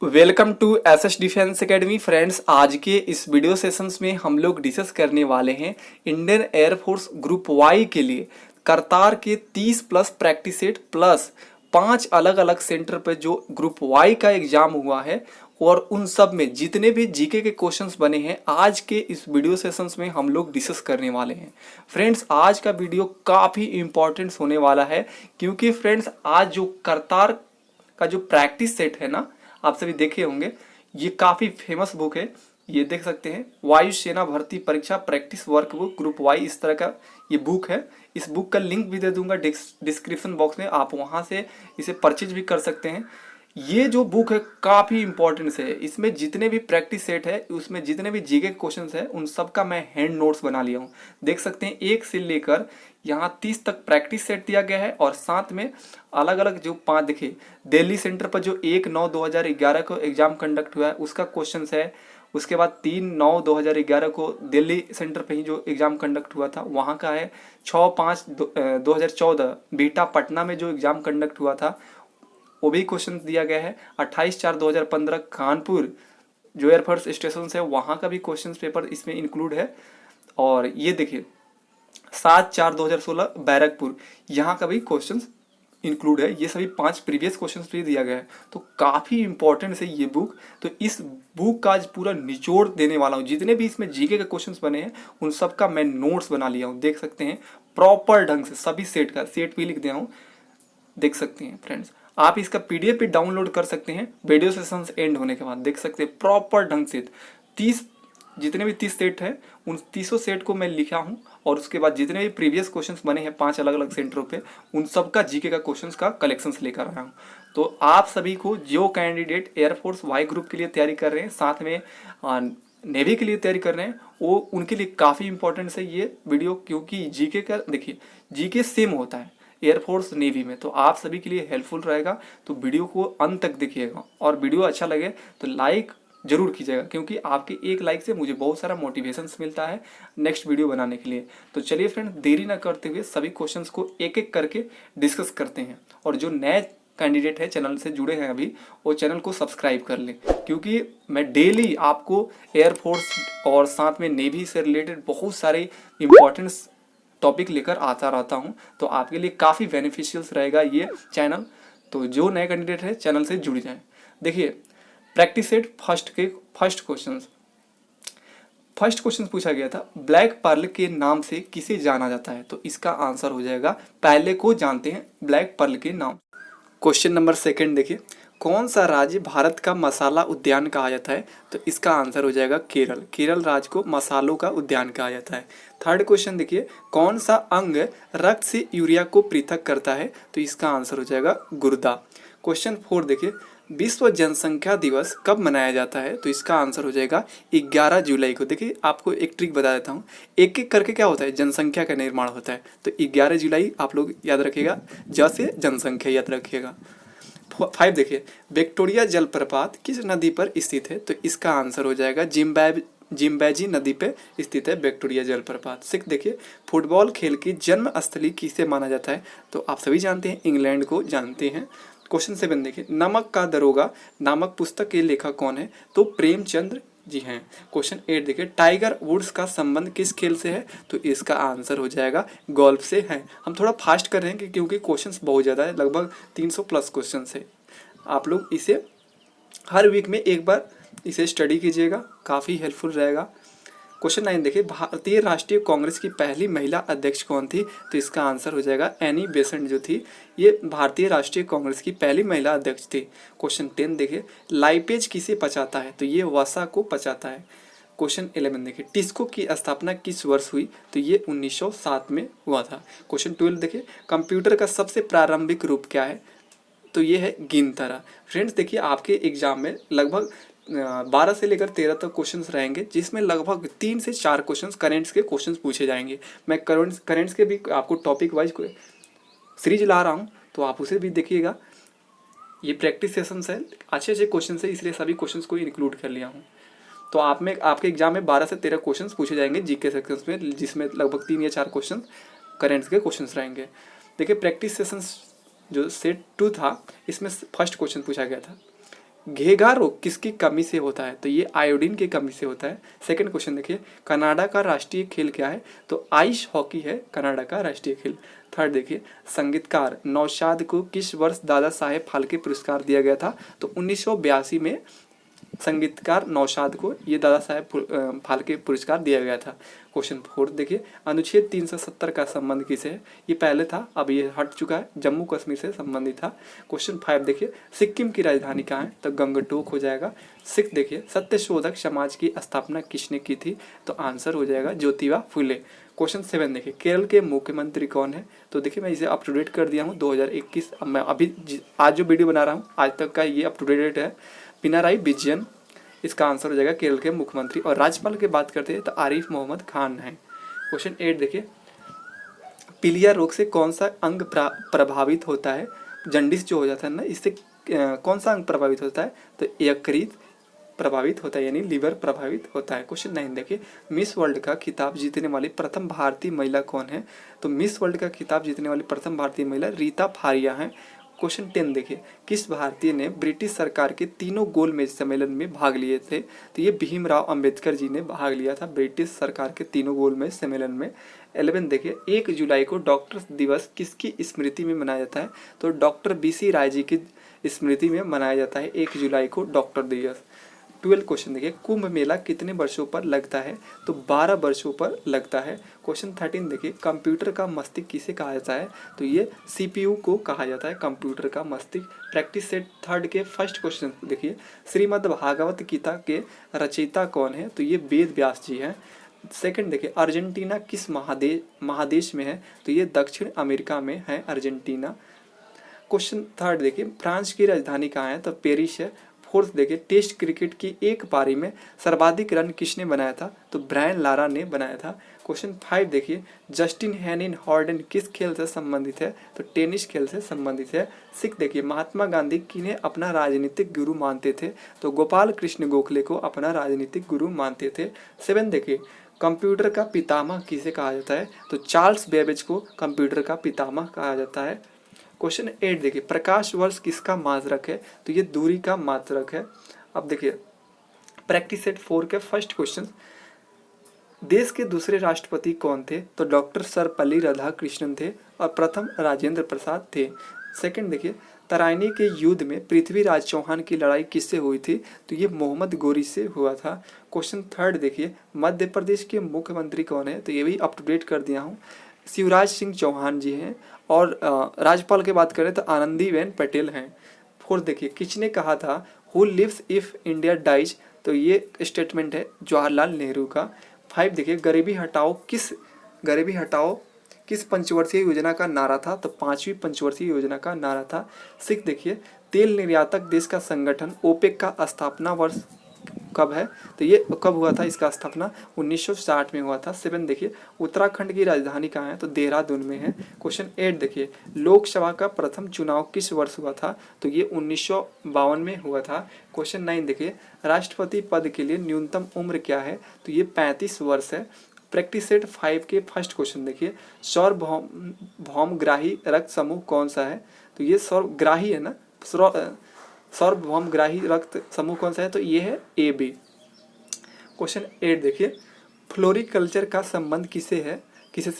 Welcome to SS defence academy friends. आज के इस वीडियो सेशंस में हम लोग डिस्कस करने वाले हैं इंडियन एयरफोर्स ग्रुप वाई के लिए करतार के 30 प्लस प्रैक्टिस सेट प्लस 5 अलग अलग सेंटर पर जो ग्रुप वाई का एग्जाम हुआ है और उन सब में जितने भी जीके के क्वेश्चंस बने हैं आज के इस वीडियो सेशंस में हम लोग डिस्कस करने वाले हैं। फ्रेंड्स आज का वीडियो काफ़ी इंपॉर्टेंट होने वाला है क्योंकि फ्रेंड्स आज जो करतार का जो प्रैक्टिस सेट है ना, आप सभी देखे होंगे, ये काफ़ी फेमस बुक है। ये देख सकते हैं, वायुसेना भर्ती परीक्षा practice workbook group Y, इस तरह का ये बुक है। इस बुक का लिंक भी दे दूंगा डिस्क्रिप्शन बॉक्स में, आप वहाँ से इसे परचेज भी कर सकते हैं। ये जो बुक है काफ़ी इंपॉर्टेंट है। इसमें जितने भी प्रैक्टिस सेट है, उसमें जितने भी जीके क्वेश्चंस है, उन सब का मैं हैंड नोट्स बना लिया हूँ। देख सकते हैं 1 से लेकर यहाँ 30 तक प्रैक्टिस सेट दिया गया है और साथ में अलग अलग जो 5 देखिए दिल्ली सेंटर पर जो 1/9/2011 को एग्जाम कंडक्ट हुआ है उसका क्वेश्चन है। उसके बाद 3/9/2011 को दिल्ली सेंटर पे ही जो एग्ज़ाम कंडक्ट हुआ था वहाँ का है। 6/5/2014 बीटा पटना में जो एग्ज़ाम कंडक्ट हुआ था वो भी क्वेश्चन दिया गया है। 28/4/2015 कानपुर जो एयरफोर्स स्टेशन है वहाँ का भी क्वेश्चन पेपर इसमें इंक्लूड है। और ये देखिए 7/4/2016 बैरकपुर, यहाँ का भी क्वेश्चन इंक्लूड है। ये सभी 5 प्रीवियस क्वेश्चन भी दिया गया है, तो काफ़ी इंपॉर्टेंट है ये बुक। तो इस बुक का आज पूरा निचोड़ देने वाला हूँ। जितने भी इसमें जीके के क्वेश्चंस बने हैं उन सब का मैं नोट्स बना लिया हूँ। देख सकते हैं प्रॉपर ढंग से सभी सेट का सेट भी लिख दिया हूँ। देख सकते हैं फ्रेंड्स, आप इसका पीडीएफ भी डाउनलोड कर सकते हैं वीडियो सेशंस एंड होने के बाद। देख सकते हैं प्रॉपर ढंग से 30 जितने भी 30 सेट हैं उन 30 सेट को मैं लिखा हूं और उसके बाद जितने भी प्रीवियस क्वेश्चंस बने हैं 5 अलग अलग सेंटरों पे उन सब का जीके का क्वेश्चंस का कलेक्शंस लेकर आया हूं। तो आप सभी को जो कैंडिडेट एयरफोर्स वाई ग्रुप के लिए तैयारी कर रहे हैं, साथ में नेवी के लिए तैयारी कर रहे हैं, वो उनके लिए काफ़ी इंपॉर्टेंट है ये वीडियो। क्योंकि जीके का देखिए जीके सेम होता है एयरफोर्स नेवी में, तो आप सभी के लिए हेल्पफुल रहेगा। तो वीडियो को अंत तक देखिएगा और वीडियो अच्छा लगे तो लाइक जरूर कीजिएगा क्योंकि आपके एक लाइक से मुझे बहुत सारा मोटिवेशंस मिलता है नेक्स्ट वीडियो बनाने के लिए। तो चलिए फ्रेंड, देरी ना करते हुए सभी क्वेश्चंस को एक एक करके डिस्कस करते हैं। और जो नए कैंडिडेट है चैनल से जुड़े हैं अभी, वो चैनल को सब्सक्राइब कर लें क्योंकि मैं डेली आपको एयरफोर्स और साथ में नेवी से रिलेटेड बहुत सारे इंपॉर्टेंट टॉपिक लेकर आता रहता हूं। तो आपके लिए काफ़ी बेनिफिशियल रहेगा ये चैनल। तो जो नए कैंडिडेट है चैनल से जुड़ जाएं। देखिए प्रैक्टिस सेट फर्स्ट क्वेश्चन पूछा गया था, ब्लैक पर्ल के नाम से किसे जाना जाता है? तो इसका आंसर हो जाएगा, पहले को जानते हैं ब्लैक पर्ल के नाम। क्वेश्चन नंबर 2 देखिए, कौन सा राज्य भारत का मसाला उद्यान कहा जाता है? तो इसका आंसर हो जाएगा केरल। केरल राज्य को मसालों का उद्यान कहा जाता है। थर्ड क्वेश्चन देखिए, कौन सा अंग रक्त से यूरिया को पृथक करता है? तो इसका आंसर हो जाएगा गुर्दा। क्वेश्चन 4 देखिए, विश्व जनसंख्या दिवस कब मनाया जाता है? तो इसका आंसर हो जाएगा 11 जुलाई को। देखिए आपको एक ट्रिक बता देता हूँ, एक एक करके क्या होता है, जनसंख्या का निर्माण होता है। तो 11 जुलाई आप लोग याद रखिएगा, ज से जनसंख्या याद रखिएगा। 5 देखिए, विक्टोरिया जलप्रपात किस नदी पर स्थित है? तो इसका आंसर हो जाएगा जिम्बैजी नदी पे स्थित है विक्टोरिया जलप्रपात। 6 देखिए, फुटबॉल खेल की जन्म स्थली किसे माना जाता है? तो आप सभी जानते हैं, इंग्लैंड को जानते हैं। क्वेश्चन 7 देखिए, नमक का दरोगा नामक पुस्तक के लेखक कौन है? तो प्रेमचंद्र जी हैं। क्वेश्चन 8 देखिए, टाइगर वुड्स का संबंध किस खेल से है? तो इसका आंसर हो जाएगा गोल्फ से है। हम थोड़ा फास्ट कर रहे हैं क्योंकि क्वेश्चंस बहुत ज़्यादा है, लगभग 300 प्लस क्वेश्चन है। आप लोग इसे हर वीक में एक बार इसे स्टडी कीजिएगा, काफ़ी हेल्पफुल रहेगा। क्वेश्चन 9 देखिए, भारतीय राष्ट्रीय कांग्रेस की पहली महिला अध्यक्ष कौन थी? तो इसका आंसर हो जाएगा एनी बेसेंट जो थी, ये भारतीय राष्ट्रीय कांग्रेस की पहली महिला अध्यक्ष थी। क्वेश्चन 10 देखिए, लाइपेज किसे पचाता है? तो ये वसा को पचाता है। क्वेश्चन 11 देखिए, टिस्को की स्थापना किस वर्ष हुई? तो ये 1907 में हुआ था। क्वेश्चन 12 देखिए, कंप्यूटर का सबसे प्रारंभिक रूप क्या है? तो ये है गिनतरा। फ्रेंड्स देखिए, आपके एग्जाम में लगभग 12 से लेकर 13 तक क्वेश्चंस रहेंगे, जिसमें लगभग 3 से 4 क्वेश्चंस करेंट्स के क्वेश्चंस पूछे जाएंगे। मैं करेंट्स के भी आपको टॉपिक वाइज सीरीज ला रहा हूं, तो आप उसे भी देखिएगा। ये प्रैक्टिस सेशंस है, अच्छे अच्छे क्वेश्चन है, इसलिए सभी क्वेश्चंस को इंक्लूड कर लिया हूँ। तो आपके एग्जाम में 12 से 13 क्वेश्चन पूछे जाएंगे जीके सेक्शंस में, जिसमें लगभग 3 या 4 क्वेश्चन करेंट्स के क्वेश्चन रहेंगे। देखिए प्रैक्टिस सेशंस जो सेट 2 था, इसमें फर्स्ट क्वेश्चन पूछा गया था, घेगा रोग किसकी कमी से होता है? तो ये आयोडीन की कमी से होता है। सेकंड क्वेश्चन देखिए, कनाडा का राष्ट्रीय खेल क्या है? तो आइस हॉकी है कनाडा का राष्ट्रीय खेल। थर्ड देखिए, संगीतकार नौशाद को किस वर्ष दादा साहेब फाल्के पुरस्कार दिया गया था? तो 1982 में संगीतकार नौशाद को ये दादा साहेब फाल्के पुरस्कार दिया गया था। क्वेश्चन फोर्थ देखिए, अनुच्छेद 370 का संबंध किसे है? ये पहले था, अब ये हट चुका है, जम्मू कश्मीर से संबंधित था। क्वेश्चन 5 देखिए, सिक्किम की राजधानी कहाँ है? तो गंगटोक हो जाएगा। 6 देखिए, सत्यशोधक समाज की स्थापना किसने की थी? तो आंसर हो जाएगा ज्योतिबा फुले। क्वेश्चन 7 देखिए, केरल के मुख्यमंत्री कौन है? तो देखिए मैं इसे अप टू डेट कर दिया हूँ 2021। अब मैं अभी आज जो वीडियो बना रहा हूँ आज तक का ये अप टू डेट है, पिनाराई विजयन इसका आंसर हो जाएगा केरल के मुख्यमंत्री। और राज्यपाल की बात करते हैं तो आरिफ मोहम्मद खान है। क्वेश्चन 8 देखिए, पीलिया रोग से कौन सा अंग प्रभावित होता है? जंडिस जो हो जाता है ना, इससे कौन सा अंग प्रभावित होता है? तो यकृत प्रभावित होता है, यानी लीवर प्रभावित होता है। क्वेश्चन 9 देखिए, मिस वर्ल्ड का खिताब जीतने वाली प्रथम भारतीय महिला कौन है? तो मिस वर्ल्ड का खिताब जीतने वाली प्रथम भारतीय महिला रीता फारिया हैं। क्वेश्चन 10 देखिए, किस भारतीय ने ब्रिटिश सरकार के तीनों गोलमेज सम्मेलन में भाग लिए थे? तो ये भीमराव अंबेडकर जी ने भाग लिया था ब्रिटिश सरकार के तीनों गोलमेज सम्मेलन में। 11 देखिए, 1 जुलाई को डॉक्टर दिवस किसकी स्मृति में मनाया जाता है? तो डॉक्टर BC राय जी की स्मृति में मनाया जाता है 1 जुलाई को डॉक्टर दिवस। 12 क्वेश्चन देखिए, कुंभ मेला कितने वर्षों पर लगता है? तो 12 वर्षों पर लगता है। क्वेश्चन 13 देखिए, कंप्यूटर का मस्तिष्क किसे कहा जाता है? तो ये CPU को कहा जाता है, कंप्यूटर का मस्तिष्क। प्रैक्टिस सेट थर्ड के फर्स्ट क्वेश्चन देखिए, श्रीमद् भागवत गीता के रचयिता कौन है? तो ये वेद व्यास जी हैं। सेकंड देखिए, अर्जेंटीना किस महादेश में है? तो ये दक्षिण अमेरिका में है अर्जेंटीना। क्वेश्चन थर्ड देखिए, फ्रांस की राजधानी कहाँ है? तो पेरिस है। फोर्थ देखिए, टेस्ट क्रिकेट की एक पारी में सर्वाधिक रन किसने बनाया था? तो ब्रायन लारा ने बनाया था। क्वेश्चन 5 देखिए, जस्टिन हेनिन हॉर्डन किस खेल से संबंधित है? तो टेनिस खेल से संबंधित है। 6 देखिए, महात्मा गांधी किन्हें अपना राजनीतिक गुरु मानते थे? तो गोपाल कृष्ण गोखले को अपना राजनीतिक गुरु मानते थे। 7 देखिए, कंप्यूटर का पितामह किसे कहा जाता है? तो चार्ल्स बेबेज को कंप्यूटर का पितामह कहा जाता है। क्वेश्चन 8 देखिए, प्रकाश वर्ष किसका मात्रक है? तो ये दूरी का मात्रक है। अब देखिए प्रैक्टिस सेट 4 के फर्स्ट क्वेश्चन, देश के दूसरे राष्ट्रपति कौन थे? तो डॉक्टर सर्वपल्ली राधाकृष्णन थे और प्रथम राजेंद्र प्रसाद थे। सेकंड देखिए, तराइनी के युद्ध में पृथ्वीराज चौहान की लड़ाई किससे हुई थी? तो ये मोहम्मद गोरी से हुआ था। क्वेश्चन थर्ड देखिए, मध्य प्रदेश के मुख्यमंत्री कौन है? तो ये भी अप टू डेट कर दिया हूँ, शिवराज सिंह चौहान जी हैं। और राज्यपाल की बात करें तो आनंदीबेन पटेल हैं। फोर्थ देखिए, किसने कहा था who lives if India dies? तो ये स्टेटमेंट है जवाहरलाल नेहरू का। 5 देखिए, गरीबी हटाओ किस पंचवर्षीय योजना का नारा था? तो 5वीं पंचवर्षीय योजना का नारा था। 6 देखिए, तेल निर्यातक देश का संगठन ओपेक का स्थापना वर्ष कब है? तो ये कब हुआ था इसका स्थापना? 1960 में हुआ था। 7 देखिए, उत्तराखंड की राजधानी कहाँ है? तो देहरादून में है। क्वेश्चन 8 देखिए, लोकसभा का प्रथम चुनाव किस वर्ष हुआ था? तो ये 1952 में हुआ था। क्वेश्चन 9 देखिए, राष्ट्रपति पद के लिए न्यूनतम उम्र क्या है? तो ये 35 वर्ष है। प्रैक्टिस सेट 5 के फर्स्ट क्वेश्चन देखिए, सार्वभौमग्राही रक्त समूह कौन सा है? तो ये सार्वग्राही है ना, सार्वभौमग्राही रक्त समूह कौन सा है? तो ये है AB। क्वेश्चन 8 देखिए, फ्लोरिकल्चर का संबंध किससे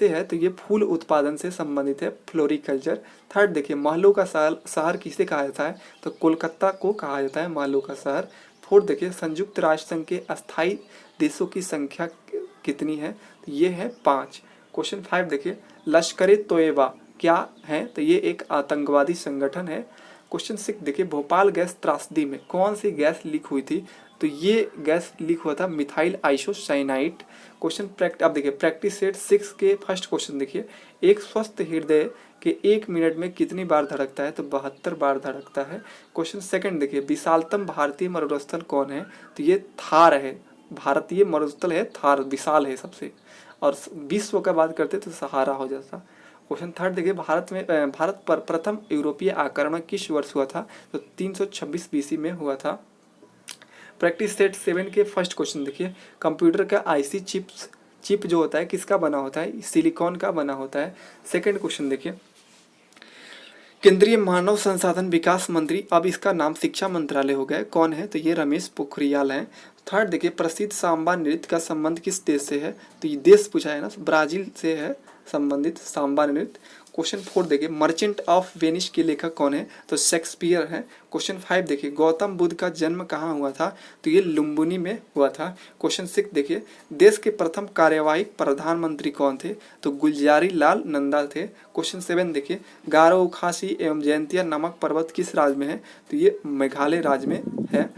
है? तो ये फूल उत्पादन से संबंधित है फ्लोरिकल्चर। थर्ड देखिए, महलों का शहर किसे कहा जाता है? तो कोलकाता को कहा जाता है महलों का शहर। फोर्थ देखिए, संयुक्त राष्ट्र संघ के अस्थायी देशों की संख्या कितनी है? तो ये है 5। क्वेश्चन 5 देखिए, लश्कर ए तोयबा क्या है? तो ये एक आतंकवादी संगठन है। क्वेश्चन 6 देखिए, भोपाल गैस त्रासदी में कौन सी गैस लीक हुई थी? तो ये गैस लीक हुआ था मिथाइल आइसोसाइनाइड। क्वेश्चन अब देखिए प्रैक्टिस सेट 6 के फर्स्ट क्वेश्चन देखिए, एक स्वस्थ हृदय के 1 मिनट में कितनी बार धड़कता है? तो 72 बार धड़कता है। क्वेश्चन सेकंड देखिए, विशालतम भारतीय मरुस्थल कौन है? तो ये थार है, भारतीय मरुस्थल है थार, विशाल है सबसे। और विश्व का बात करते तो सहारा हो जाता। क्वेश्चन थर्ड देखिए, भारत पर प्रथम यूरोपीय आक्रमण किस वर्ष हुआ था? तो 326 BC में हुआ था। प्रैक्टिस सेट 7 के फर्स्ट क्वेश्चन देखिए, कंप्यूटर का IC चिप जो होता है किसका बना होता है? सिलिकॉन का बना होता है। सेकंड क्वेश्चन देखिए, केंद्रीय मानव संसाधन विकास मंत्री, अब इसका नाम शिक्षा मंत्रालय हो गया है, कौन है? तो ये रमेश पोखरियाल हैं। थर्ड देखिए, प्रसिद्ध सांबा नृत्य का संबंध किस देश से है? तो ये देश पूछा है ना, ब्राजील से है संबंधित सांबा नृत्य। क्वेश्चन 4 देखिए, मर्चेंट ऑफ वेनिस के लेखक कौन है? तो शेक्सपियर है। क्वेश्चन 5 देखिए, गौतम बुद्ध का जन्म कहाँ हुआ था? तो ये लुम्बिनी में हुआ था। क्वेश्चन 6 देखिए, देश के प्रथम कार्यवाही प्रधानमंत्री कौन थे? तो गुलजारी लाल नंदा थे। क्वेश्चन 7 देखिए, गारो, खासी एवं जयंतिया नामक पर्वत किस राज्य में है? तो ये मेघालय राज्य में है।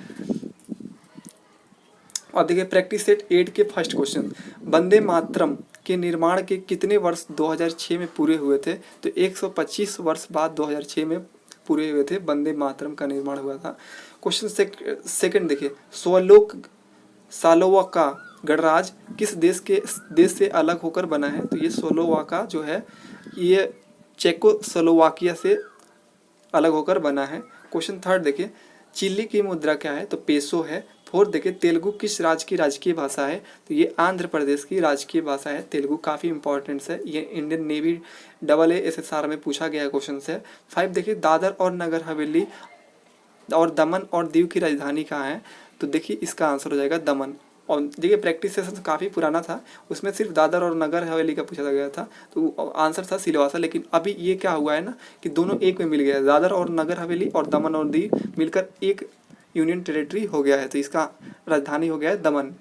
और देखिए प्रैक्टिस सेट 8 के फर्स्ट क्वेश्चन, वंदे मातरम के निर्माण के कितने वर्ष 2006 में पूरे हुए थे? तो 125 वर्ष बाद 2006 में पूरे हुए थे, वंदे मातरम का निर्माण हुआ था। क्वेश्चन सेकंड देखिए, स्लोवाका गणराज्य किस देश से अलग होकर बना है? तो ये स्लोवाका जो है ये चेकोस्लोवाकिया से अलग होकर बना है। क्वेश्चन थर्ड देखिए, चिली की मुद्रा क्या है? तो पेसो है। फोर्थ देखिए, तेलुगु किस राज्य की राजकीय भाषा है? तो ये आंध्र प्रदेश की राजकीय भाषा है तेलुगु, काफ़ी इंपॉर्टेंट है, ये इंडियन नेवी AASSR में पूछा गया क्वेश्चन है। 5 देखिए, दादर और नगर हवेली और दमन और दीव की राजधानी कहाँ है? तो देखिए इसका आंसर हो जाएगा दमन। और देखिए प्रैक्टिस सेशन काफ़ी पुराना था, उसमें सिर्फ दादर और नगर हवेली का पूछा गया था, तो आंसर था सिलवासा। लेकिन अभी ये क्या हुआ है ना कि दोनों एक में मिल गया है, दादर और नगर हवेली और दमन और दीव मिलकर एक यूनियन टेरिटरी हो गया है, तो इसका राजधानी हो गया है दमन।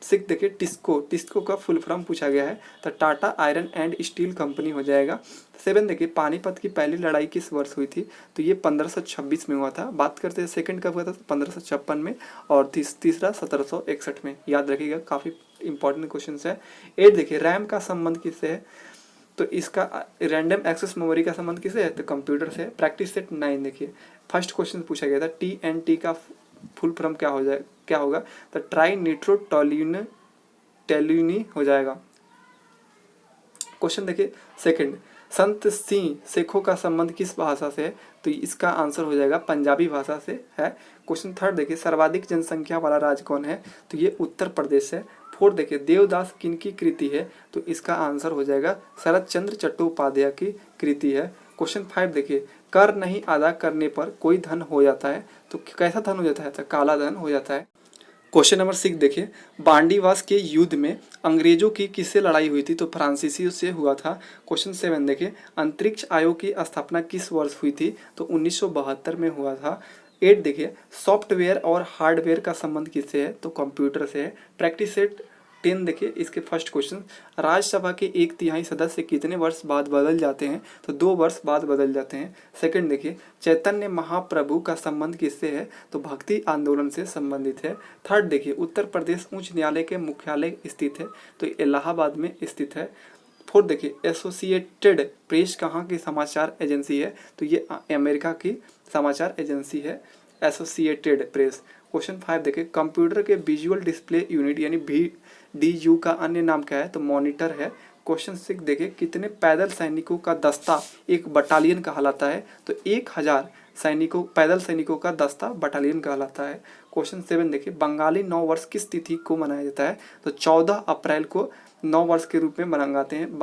6 देखिए, टिस्को का फुल फॉर्म पूछा गया है, तो Tata iron and steel company हो जाएगा। 7 देखिए, पानीपत की पहली लड़ाई किस वर्ष हुई थी? तो ये 1526 में हुआ था। बात करते हैं सेकंड कब हुआ था? 1556 में। और तीसरा 1761 में। याद रखिएगा, काफ़ी इंपॉर्टेंट क्वेश्चन है। 8 देखिए, रैम का संबंध किससे है? तो इसका रैंडम एक्सेस मेमोरी का संबंध किससे है? तो कंप्यूटर से। प्रैक्टिस सेट 9 देखिए, फर्स्ट क्वेश्चन पूछा गया था, TNT का फुल फॉर्म क्या होगा? तो ट्राई निट्रो टेल्यूनी हो जाएगा। क्वेश्चन देखिए सेकंड, संत सिंह शेखों का संबंध किस भाषा से है? तो इसका आंसर हो जाएगा पंजाबी भाषा से है। क्वेश्चन थर्ड देखिए, सर्वाधिक जनसंख्या वाला राज्य कौन है? तो ये उत्तर प्रदेश है। फोर्थ देखिए, देवदास किनकी कृति है? तो इसका आंसर हो जाएगा शरद चंद्र चट्टोपाध्याय की कृति है। क्वेश्चन 5 देखिए, कर नहीं अदा करने पर कोई धन हो जाता है, तो कैसा धन हो जाता है? तो काला धन हो जाता है। क्वेश्चन नंबर 6 देखिए, बांडीवास के युद्ध में अंग्रेजों की किससे लड़ाई हुई थी? तो फ्रांसीसियों से हुआ था। क्वेश्चन 7 देखिए, अंतरिक्ष आयोग की स्थापना किस वर्ष हुई थी? तो 1972 में हुआ था। 8 देखिए, सॉफ्टवेयर और हार्डवेयर का संबंध किससे है? तो कंप्यूटर से है। प्रैक्टिस सेट 10 देखिए, इसके फर्स्ट क्वेश्चन, राज्यसभा के 1/3 सदस्य कितने वर्ष बाद बदल जाते हैं? तो 2 वर्ष बाद बदल जाते हैं। सेकंड देखिए, चैतन्य महाप्रभु का संबंध किससे है? तो भक्ति आंदोलन से संबंधित है। थर्ड देखिए, उत्तर प्रदेश उच्च न्यायालय के मुख्यालय स्थित है? तो इलाहाबाद में स्थित है। फोर्थ देखिए, एसोसिएटेड प्रेस कहाँ की समाचार एजेंसी है? तो ये अमेरिका की समाचार एजेंसी है, एसोसिएटेड प्रेस। क्वेश्चन 5 देखिए, कंप्यूटर के विजुअल डिस्प्ले यूनिट यानी VDU का अन्य नाम क्या है? तो मॉनिटर है। क्वेश्चन 6 देखिए, कितने पैदल सैनिकों का दस्ता एक बटालियन कहलाता है? तो 1000 पैदल सैनिकों का दस्ता बटालियन कहलाता है। क्वेश्चन 7 देखिए, बंगाली नव वर्ष किस तिथि को मनाया जाता है? तो 14 अप्रैल को नव वर्ष के रूप में मनाते हैं,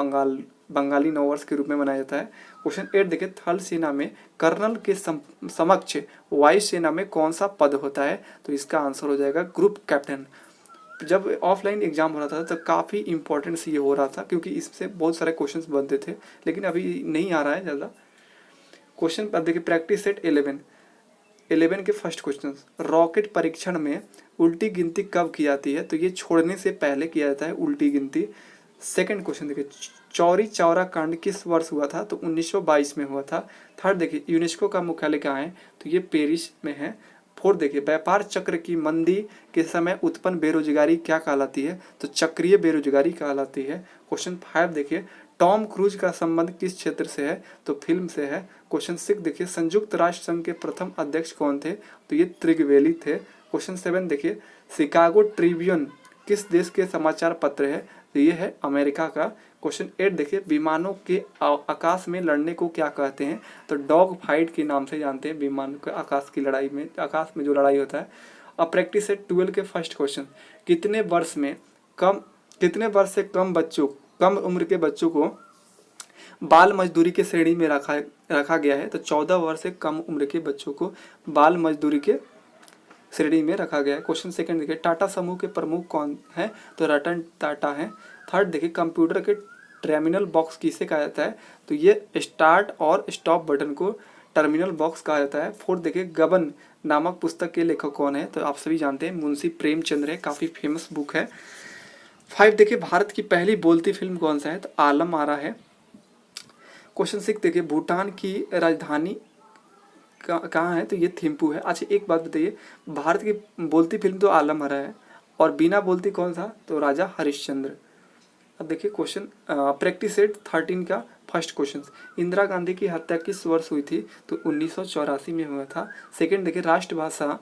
बंगाली नव वर्ष के रूप में मनाया जाता है। क्वेश्चन 8 देखिए, थल सेना में कर्नल के समक्ष वायु सेना में कौन सा पद होता है? तो इसका आंसर हो जाएगा ग्रुप कैप्टन। जब ऑफलाइन एग्जाम हो रहा था तो काफ़ी इंपॉर्टेंस ये हो रहा था, क्योंकि इससे बहुत सारे क्वेश्चंस बनते थे, लेकिन अभी नहीं आ रहा है ज़्यादा क्वेश्चन। अब देखिए प्रैक्टिस सेट 11 के फर्स्ट क्वेश्चन, रॉकेट परीक्षण में उल्टी गिनती कब की जाती है? तो ये छोड़ने से पहले किया जाता है उल्टी गिनती। सेकंड क्वेश्चन देखिए, चौरी चौरा कांड किस वर्ष हुआ था? तो 1922 में हुआ था। थर्ड देखिए, यूनेस्को का मुख्यालय कहाँ है? तो ये पेरिस में है। फोर्थ देखिए, व्यापार चक्र की मंदी के समय उत्पन्न बेरोजगारी क्या कहलाती है? तो चक्रीय बेरोजगारी कहलाती है। क्वेश्चन 5 देखिए, टॉम क्रूज का संबंध किस क्षेत्र से है? तो फिल्म से है। क्वेश्चन 6 देखिए, संयुक्त राष्ट्र संघ के प्रथम अध्यक्ष कौन थे? तो ये त्रिगवेली थे। क्वेश्चन 7 देखिए, शिकागो ट्रिब्यून किस देश के समाचार पत्र है? तो ये है अमेरिका का। क्वेश्चन 8 देखिए, विमानों के आकाश में लड़ने को क्या कहते हैं? तो डॉग फाइट के नाम से जानते हैं, विमान के आकाश की लड़ाई में, आकाश में जो लड़ाई होता है। अब प्रैक्टिस है 12 के फर्स्ट क्वेश्चन, कितने वर्ष से कम उम्र के बच्चों को बाल मजदूरी के श्रेणी में रखा गया है, तो 14 वर्ष से कम उम्र के बच्चों को बाल मजदूरी के श्रेणी में रखा गया है। क्वेश्चन सेकंड देखिए, टाटा समूह के प्रमुख कौन है, तो रतन टाटा है। थर्ड देखिए, कंप्यूटर के टर्मिनल बॉक्स किसे कहा जाता है, तो ये स्टार्ट और स्टॉप बटन को टर्मिनल बॉक्स कहा जाता है। फोर्थ देखिए, गबन नामक पुस्तक के लेखक कौन है, तो आप सभी जानते हैं मुंशी प्रेमचंद्र है, काफ़ी फेमस बुक है। 5 देखिए, भारत की पहली बोलती फिल्म कौन सा है, तो आलम आरा है। क्वेश्चन 6 देखिए, भूटान की राजधानी कहाँ है, तो ये थिम्पू है। अच्छा एक बात बताइए, भारत की बोलती फिल्म तो आलम आरा है और बिना बोलती कौन सा, तो राजा हरिश्चंद्र। अब देखिए क्वेश्चन प्रैक्टिस सेट 13 का फर्स्ट क्वेश्चन, इंदिरा गांधी की हत्या किस वर्ष हुई थी, तो 1984 में हुआ था। सेकंड देखिए, राष्ट्रभाषा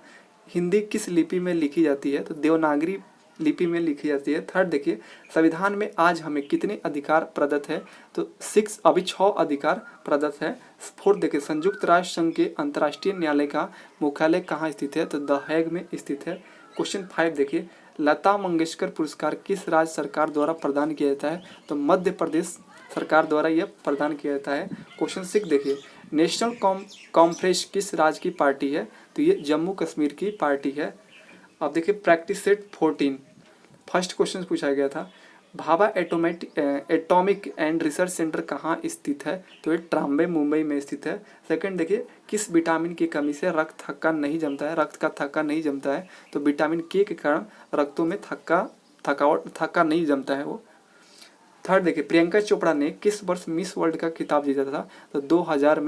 हिंदी किस लिपि में लिखी जाती है, तो देवनागरी लिपि में लिखी जाती है। थर्ड देखिए, संविधान में आज हमें कितने अधिकार प्रदत्त है, तो 6 अभी 6 अधिकार प्रदत्त है। फोर्थ देखिए, संयुक्त राष्ट्र संघ के अंतर्राष्ट्रीय न्यायालय का मुख्यालय कहाँ स्थित है, तो द हैग में स्थित है। क्वेश्चन 5 देखिए, लता मंगेशकर पुरस्कार किस राज्य सरकार द्वारा प्रदान किया जाता है, तो मध्य प्रदेश सरकार द्वारा यह प्रदान किया जाता है। क्वेश्चन 6 देखिए, नेशनल कॉन्फ्रेंस किस राज्य की पार्टी है, तो ये जम्मू कश्मीर की पार्टी है। अब देखिए प्रैक्टिस सेट 14 फर्स्ट क्वेश्चन पूछा गया था, Bhabha atomic and research centre कहाँ स्थित है, तो ये ट्राम्बे मुंबई में स्थित है। सेकंड देखिए, किस विटामिन की कमी से रक्त थक्का नहीं जमता है, रक्त का थक्का नहीं जमता है, तो विटामिन के कारण रक्तों में थक्का नहीं जमता है वो। थर्ड देखिए, प्रियंका चोपड़ा ने किस वर्ष मिस वर्ल्ड का खिताब जीता था, तो 2000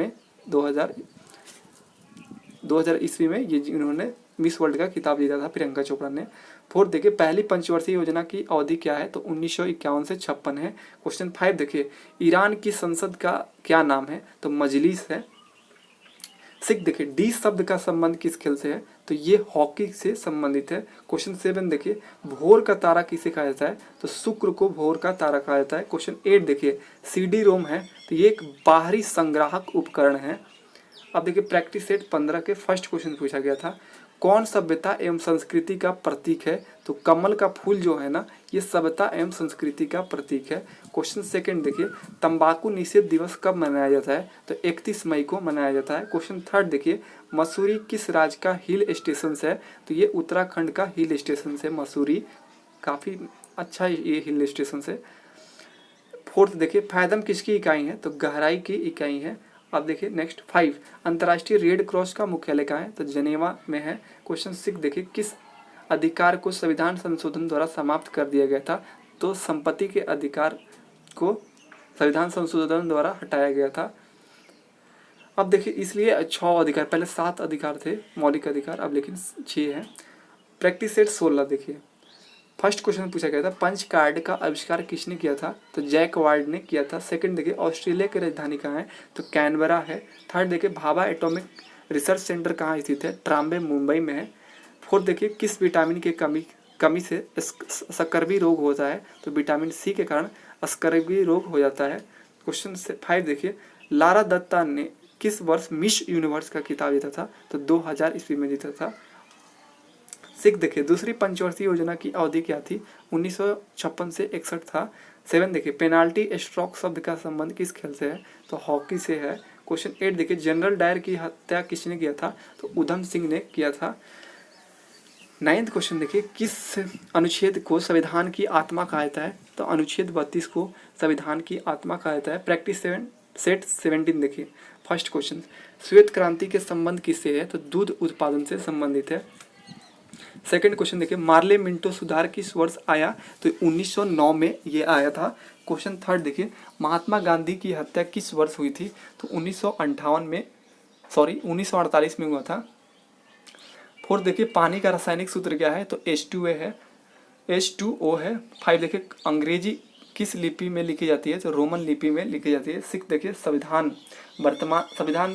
ईस्वी में ये इन्होंने मिस वर्ल्ड का खिताब जीता था प्रियंका चोपड़ा ने। फोर्थ देखिए, पहली पंचवर्षीय योजना की अवधि क्या है, तो 1951 से 56 है। क्वेश्चन 5 देखिए, ईरान की संसद का क्या नाम है, तो मजलिस है। 6 देखिए, डी शब्द का संबंध किस खेल से है, तो ये हॉकी से संबंधित है। क्वेश्चन 7 देखिए, भोर का तारा किसे कहा जाता है, तो शुक्र को भोर का तारा कहा जाता है। क्वेश्चन 8 देखिए, सीडी रोम है, तो ये एक बाहरी संग्राहक उपकरण है। अब देखिए प्रैक्टिस सेट 15 के फर्स्ट क्वेश्चन पूछा गया था, कौन सभ्यता एवं संस्कृति का प्रतीक है, तो कमल का फूल जो है ना, ये सभ्यता एवं संस्कृति का प्रतीक है। क्वेश्चन सेकंड देखिए, तंबाकू निषेध दिवस कब मनाया जाता है, तो 31 मई को मनाया जाता है। क्वेश्चन थर्ड देखिए, मसूरी किस राज्य का हिल स्टेशन है, तो ये उत्तराखंड का हिल स्टेशन है मसूरी, काफ़ी अच्छा ये हिल स्टेशन है। फोर्थ देखिए, फैदम किसकी इकाई है, तो गहराई की इकाई है। अब देखिए नेक्स्ट 5, अंतर्राष्ट्रीय रेड क्रॉस का मुख्यालय कहाँ है, तो जनेवा में है। क्वेश्चन 6 देखिए, किस अधिकार को संविधान संशोधन द्वारा समाप्त कर दिया गया था, तो संपत्ति के अधिकार को संविधान संशोधन द्वारा हटाया गया था। अब देखिए इसलिए 6 अधिकार, पहले 7 अधिकार थे मौलिक अधिकार, अब लेकिन 6 है। प्रैक्टिस सेट 16 देखिए, फर्स्ट क्वेश्चन पूछा गया था, पंच कार्ड का आविष्कार किसने किया था, तो जैक वार्ड ने किया था। सेकंड देखिए, ऑस्ट्रेलिया की राजधानी कहाँ है, तो कैनबरा है। थर्ड देखिए, भाभा एटॉमिक रिसर्च सेंटर कहाँ स्थित है, ट्राम्बे मुंबई में है। फोर्थ देखिए, किस विटामिन की कमी से स्कर्वी रोग होता है, तो विटामिन सी के कारण स्कर्वी रोग हो जाता है। क्वेश्चन 5 देखिए, लारा दत्ता ने किस वर्ष मिस यूनिवर्स का खिताब जीता था, तो 2000 ईस्वी में जीता था। 6 देखिए, दूसरी पंचवर्षीय योजना की अवधि क्या थी, 1956 से 61 था। 7 देखिए, पेनाल्टी स्ट्रोक शब्द का संबंध किस खेल से है, तो हॉकी से है। क्वेश्चन 8 देखिए, जनरल डायर की हत्या किसने किया था, तो उधम सिंह ने किया था। 9th क्वेश्चन देखिए, किस अनुच्छेद को संविधान की आत्मा कहा जाता है, तो अनुच्छेद 32 को संविधान की आत्मा कहा जाता है। प्रैक्टिस सेट 17 देखिए, फर्स्ट क्वेश्चन, श्वेत क्रांति के संबंध किससे है, तो दूध उत्पादन से संबंधित है। सेकंड क्वेश्चन देखिए, मार्ले मिंटो सुधार किस वर्ष आया, तो 1909 में ये आया था। क्वेश्चन थर्ड देखिए, महात्मा गांधी की हत्या किस वर्ष हुई थी, तो 1948 में हुआ था। फोर्थ देखिए, पानी का रासायनिक सूत्र क्या है, तो H2O है। 5 देखिए, अंग्रेजी किस लिपि में लिखी जाती है, तो रोमन लिपि में लिखी जाती है। 6 देखिए, संविधान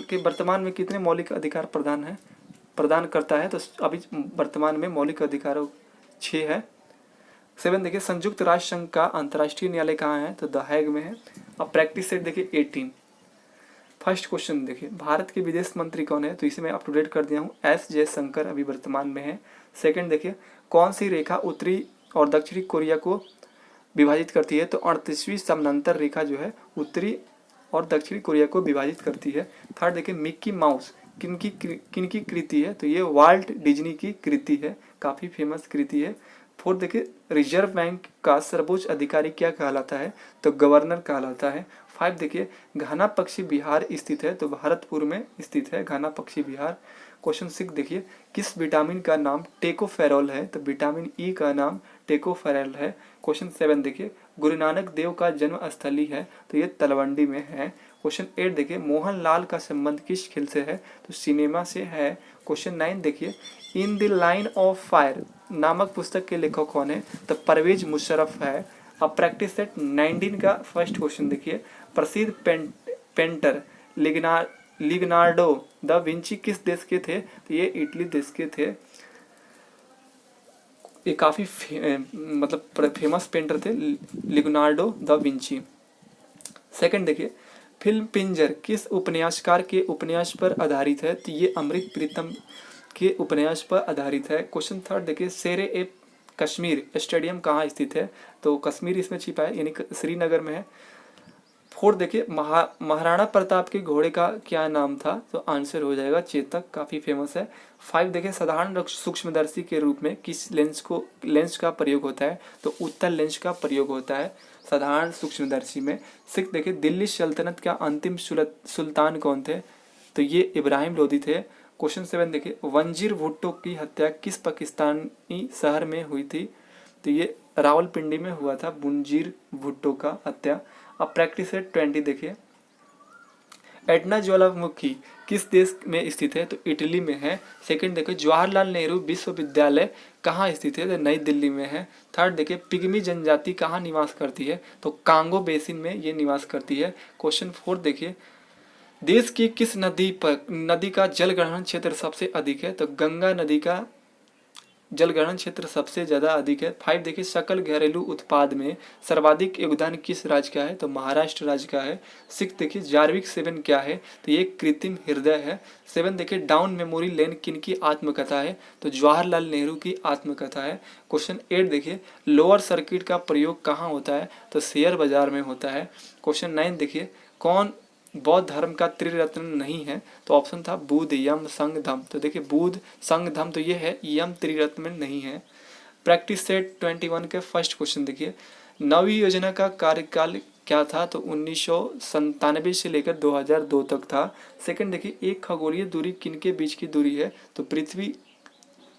के वर्तमान में कितने मौलिक अधिकार प्रदान करता है, तो अभी वर्तमान में मौलिक अधिकारों 6 है। 7 देखिए, संयुक्त राष्ट्र संघ का अंतर्राष्ट्रीय न्यायालय कहाँ है, तो द हैग में है। अब प्रैक्टिस सेट देखिए 18, फर्स्ट क्वेश्चन देखिए, भारत के विदेश मंत्री कौन है, तो इसे मैं अप टू डेट कर दिया हूँ, एस जयशंकर अभी वर्तमान में है। सेकंड देखिए, कौन सी रेखा उत्तरी और दक्षिणी कोरिया को विभाजित करती है, तो 38वीं समानांतर रेखा जो है उत्तरी और दक्षिण कोरिया को विभाजित करती है। थर्ड देखिए मिक्की माउस किनकी कृति है, तो ये वाल्ट डिज्नी की कृति है, काफ़ी फेमस कृति है। फोर्थ देखिए रिजर्व बैंक का सर्वोच्च अधिकारी क्या कहलाता है, तो गवर्नर कहलाता है। फाइव देखिए घाना पक्षी विहार स्थित है, तो भरतपुर में स्थित है घाना पक्षी विहार। क्वेश्चन 6 देखिए किस विटामिन का नाम टेकोफेरॉल है, तो विटामिन ई का नाम टेकोफेरॉल है। क्वेश्चन 7 देखिए गुरु नानक देव का जन्म स्थली है, तो ये तलवंडी में है। क्वेश्चन 8 देखिए मोहनलाल का संबंध किस खेल से है, तो सिनेमा से है। क्वेश्चन 9 देखिए in the line of fire नामक पुस्तक के लेखक कौन है, तो परवेज मुशर्रफ है। अब प्रैक्टिस सेट 19 का फर्स्ट क्वेश्चन देखिए प्रसिद्ध पेंटर लिग्नार्डो द विंची किस देश के थे, तो ये इटली देश के थे। ये काफ़ी मतलब फेमस पेंटर थे लिग्नार्डो द विंची। सेकंड देखिए फिल्म पिंजर किस उपन्यासकार के उपन्यास पर आधारित है, तो ये अमृत प्रीतम के उपन्यास पर आधारित है। क्वेश्चन 3 देखिए शेरे ए कश्मीर स्टेडियम कहाँ स्थित है, तो कश्मीर इसमें छिपा है यानी श्रीनगर में है। 4 देखिए महाराणा प्रताप के घोड़े का क्या नाम था, तो आंसर हो जाएगा चेतक, काफ़ी फेमस है। 5 देखिए साधारण सूक्ष्मदर्शी के रूप में किस लेंस का प्रयोग होता है, तो उत्तल लेंस का प्रयोग होता है साधारण सूक्ष्मदर्शी में। 6 देखिए दिल्ली सल्तनत का अंतिम सुल्तान कौन थे, तो ये इब्राहिम लोदी थे। क्वेश्चन 7 देखिए वंजीर भुट्टो की हत्या किस पाकिस्तानी शहर में हुई थी, तो ये रावलपिंडी में हुआ था वंजीर भुट्टो का हत्या। अब प्रैक्टिस है 20 देखिए एटना ज्वालामुखी किस देश में स्थित है, तो इटली में है। सेकंड देखिए जवाहरलाल नेहरू विश्वविद्यालय कहाँ स्थित है, तो नई दिल्ली में है। थर्ड देखिए पिग्मी जनजाति कहाँ निवास करती है, तो कांगो बेसिन में ये निवास करती है। क्वेश्चन 4 देखिए देश की किस नदी का जलग्रहण क्षेत्र सबसे अधिक है, तो गंगा नदी का जलग्रहण क्षेत्र सबसे ज़्यादा अधिक है। 5 देखिए सकल घरेलू उत्पाद में सर्वाधिक योगदान किस राज्य का है, तो महाराष्ट्र राज्य का है। 6 देखिए जार्विक 7 क्या है, तो ये कृत्रिम हृदय है। 7 देखिए डाउन मेमोरी लेन किनकी आत्मकथा है, तो जवाहरलाल नेहरू की आत्मकथा है। क्वेश्चन 8 देखिए लोअर सर्किट का प्रयोग कहाँ होता है, तो शेयर बाजार में होता है। क्वेश्चन 9 देखिए कौन बौद्ध धर्म का त्रिरत्न नहीं है, तो ऑप्शन था बुद्ध यम संघ धम्म, तो देखिए बुद्ध संघ धम्म तो ये है, यम त्रिरत्न में नहीं है। प्रैक्टिस सेट 21 के फर्स्ट क्वेश्चन देखिए नवी योजना का कार्यकाल क्या था, तो 1997 से लेकर 2002 तक था। सेकंड देखिए एक खगोलीय दूरी किनके बीच की दूरी है, तो पृथ्वी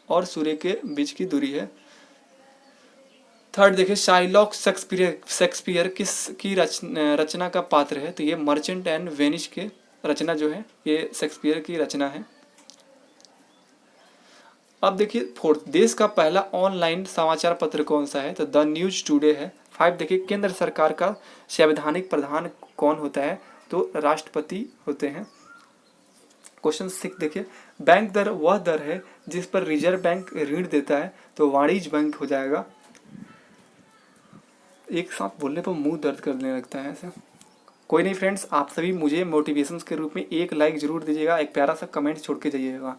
और सूर्य के बीच की दूरी है। थर्ड देखिए शाइलॉक शेक्सपियर किस की रचना का पात्र है, तो ये मर्चेंट एंड वेनिस के रचना जो है ये शेक्सपियर की रचना है। अब देखिए फोर्थ देश का पहला ऑनलाइन समाचार पत्र कौन सा है, तो द न्यूज टुडे है। 5 देखिए केंद्र सरकार का संवैधानिक प्रधान कौन होता है, तो राष्ट्रपति होते हैं। क्वेश्चन 6 देखिए बैंक दर वह दर है जिस पर रिजर्व बैंक ऋण देता है, तो वाणिज्य बैंक हो जाएगा। एक साथ बोलने पर मुंह दर्द करने लगता है ऐसा। कोई नहीं फ्रेंड्स, आप सभी मुझे मोटिवेशन के रूप में एक लाइक जरूर दीजिएगा, एक प्यारा सा कमेंट छोड़ के जाइएगा।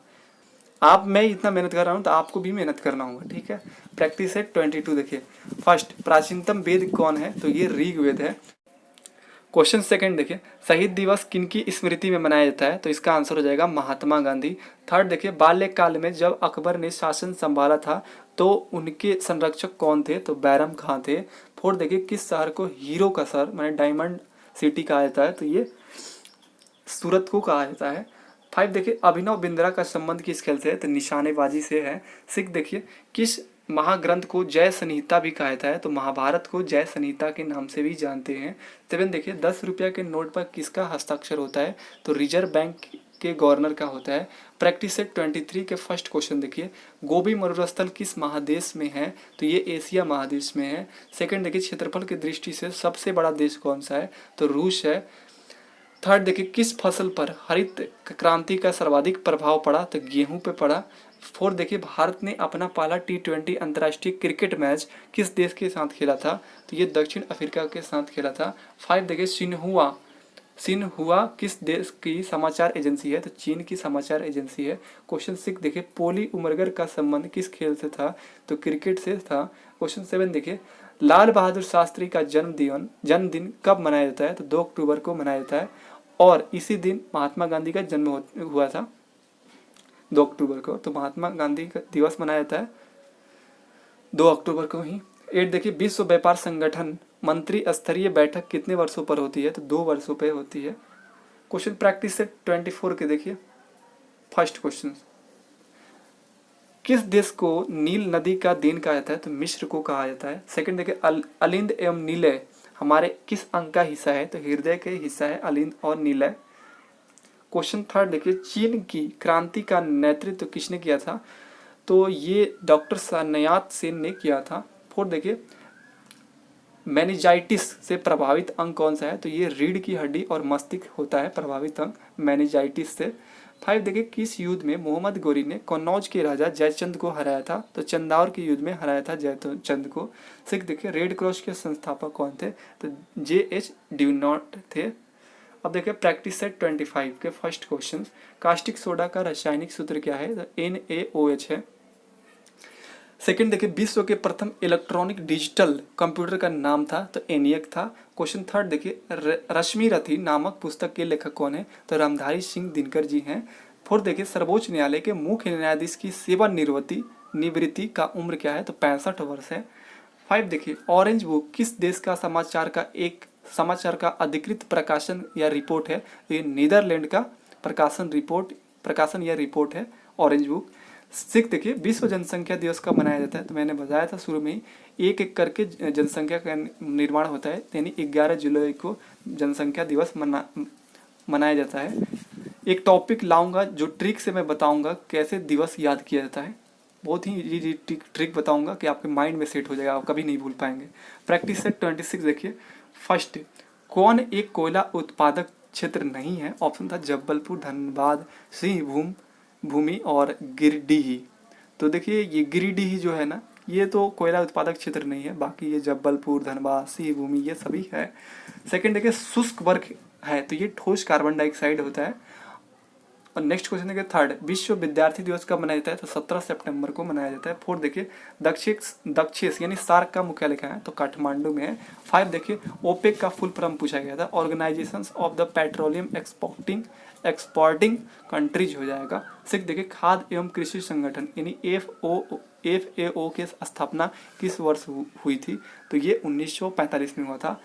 आप मैं इतना मेहनत कर रहा हूँ तो आपको भी मेहनत करना होगा, ठीक है। प्रैक्टिस है 22 देखिए फर्स्ट प्राचीनतम वेद कौन है, तो ये ऋग्वेद है। क्वेश्चन सेकंड देखिए शहीद दिवस किनकी स्मृति में मनाया जाता है, तो इसका आंसर हो जाएगा महात्मा गांधी। थर्ड देखिए बाल्यकाल में जब अकबर ने शासन संभाला था तो उनके संरक्षक कौन थे, तो बैरम खां थे। फोर्थ देखिए किस शहर को हीरो का शहर माने डायमंड सिटी कहा जाता है, तो ये सूरत को कहा जाता है। 5 देखिए अभिनव बिंद्रा का संबंध किस खेल से है, तो निशानेबाजी से है। 6 देखिए किस महाग्रंथ को जय संहिता भी कहा जाता है, तो महाभारत को जय संहिता के नाम से भी जानते हैं। 7 देखिए 10 रुपया के नोट पर किसका हस्ताक्षर होता है, तो रिजर्व बैंक के गवर्नर का होता है। प्रैक्टिस सेट 23 के फर्स्ट क्वेश्चन देखिए गोबी मरुस्थल किस महादेश में है, तो ये एशिया महादेश में है। सेकंड देखिए क्षेत्रफल की दृष्टि से सबसे बड़ा देश कौन सा है, तो रूस है। थर्ड देखिए किस फसल पर हरित क्रांति का सर्वाधिक प्रभाव पड़ा, तो गेहूं पे पड़ा। फोर्थ देखिए भारत ने अपना पहला T20 अंतर्राष्ट्रीय क्रिकेट मैच किस देश के साथ खेला था, तो ये दक्षिण अफ्रीका के साथ खेला था। 5 देखिए सिन्हुआ किस देश की समाचार एजेंसी है, तो चीन की समाचार एजेंसी है। क्वेश्चन 6 देखिए पोली उमरगर का संबंध किस खेल से था, तो क्रिकेट से था। क्वेश्चन 7 देखिए लाल बहादुर शास्त्री का जन्मदिन कब मनाया जाता है? तो 2 अक्टूबर को मनाया जाता है। और इसी दिन महात्मा गांधी का जन्म हुआ था 2 अक्टूबर को, तो महात्मा गांधी का दिवस मनाया जाता है 2 अक्टूबर को ही। 8 देखिए, विश्व व्यापार संगठन मंत्री स्तरीय बैठक कितने वर्षों पर होती है? तो 2 वर्षों पर होती है। क्वेश्चन प्रैक्टिस से 24 के देखिए। फर्स्ट क्वेश्चन, किस देश को नील नदी का देन कहा जाता है? तो मिस्र को कहा जाता है। सेकंड देखिए, अलिंद एवं नीलय हमारे किस अंग का हिस्सा है? तो हृदय के हिस्सा है अलिंद और नीलय। क्वेश्चन थर्ड देखिए, चीन की क्रांति का नेतृत्व किसने किया था? तो ये डॉक्टर सन्यात सेन ने किया था। फोर्थ देखिए, मेनिंजाइटिस से प्रभावित अंग कौन सा है? तो ये रीढ़ की हड्डी और मस्तिष्क होता है प्रभावित अंग मेनिंजाइटिस से। 5 देखिए, किस युद्ध में मोहम्मद गोरी ने कन्नौज के राजा जयचंद को हराया था? तो चंदावर के युद्ध में हराया था जयचंद को। 6 देखिए, रेड क्रॉस के संस्थापक कौन थे? तो JH ड्यूनॉट थे। अब देखिए प्रैक्टिस सेट 25 के फर्स्ट क्वेश्चन, कास्टिक सोडा का रासायनिक सूत्र क्या है? तो NaOH है। सेकंड देखिए, विश्व के प्रथम इलेक्ट्रॉनिक डिजिटल कंप्यूटर का नाम था? तो ENIAC था। क्वेश्चन थर्ड देखिए, रश्मि रथी नामक पुस्तक के लेखक कौन है? तो रामधारी सिंह दिनकर जी हैं। फोर्थ देखिए, सर्वोच्च न्यायालय के मुख्य न्यायाधीश की सेवानिवृत्ति का उम्र क्या है? तो 65 वर्ष है। 5 देखिए, ऑरेंज बुक किस देश का समाचार का अधिकृत प्रकाशन या रिपोर्ट है? ये नीदरलैंड का प्रकाशन या रिपोर्ट है ऑरेंज बुक। 6 देखिए, विश्व जनसंख्या दिवस कब मनाया जाता है? तो मैंने बताया था शुरू में ही, एक एक करके जनसंख्या का निर्माण होता है, यानी 11 जुलाई को जनसंख्या दिवस मनाया जाता है। एक टॉपिक लाऊंगा जो ट्रिक से मैं बताऊंगा कैसे दिवस याद किया जाता है, बहुत ही इजी ट्रिक बताऊंगा कि आपके माइंड में सेट हो जाएगा, आप कभी नहीं भूल पाएंगे। प्रैक्टिस सेट 26 देखिए। फर्स्ट, कौन एक कोयला उत्पादक क्षेत्र नहीं है? ऑप्शन था जबलपुर, धनबाद, सिंहभूम भूमि और गिरिडीह। तो देखिए ये गिरिडीह जो है ना, ये तो कोयला उत्पादक क्षेत्र नहीं है, बाकी ये जबलपुर, धनबाद, सिंहभूमि ये सभी है। सेकंड देखिए, शुष्क वर्ग है, तो ये ठोस कार्बन डाइऑक्साइड होता है। और नेक्स्ट क्वेश्चन देखिए थर्ड, विश्व विद्यार्थी दिवस कब मनाया जाता है? तो 17 सितंबर को मनाया जाता है। फोर्थ देखिए, दक्षिण यानी सार्क का मुख्यालय कहाँ है? तो काठमांडू में है। 5 देखिए, ओपेक का फुल फॉर्म पूछा गया था, organization of the petroleum exporting countries हो जाएगा। 6 देखिए, खाद्य एवं कृषि संगठन यानी FAO की स्थापना किस वर्ष हुई थी? तो ये 1945 में हुआ था।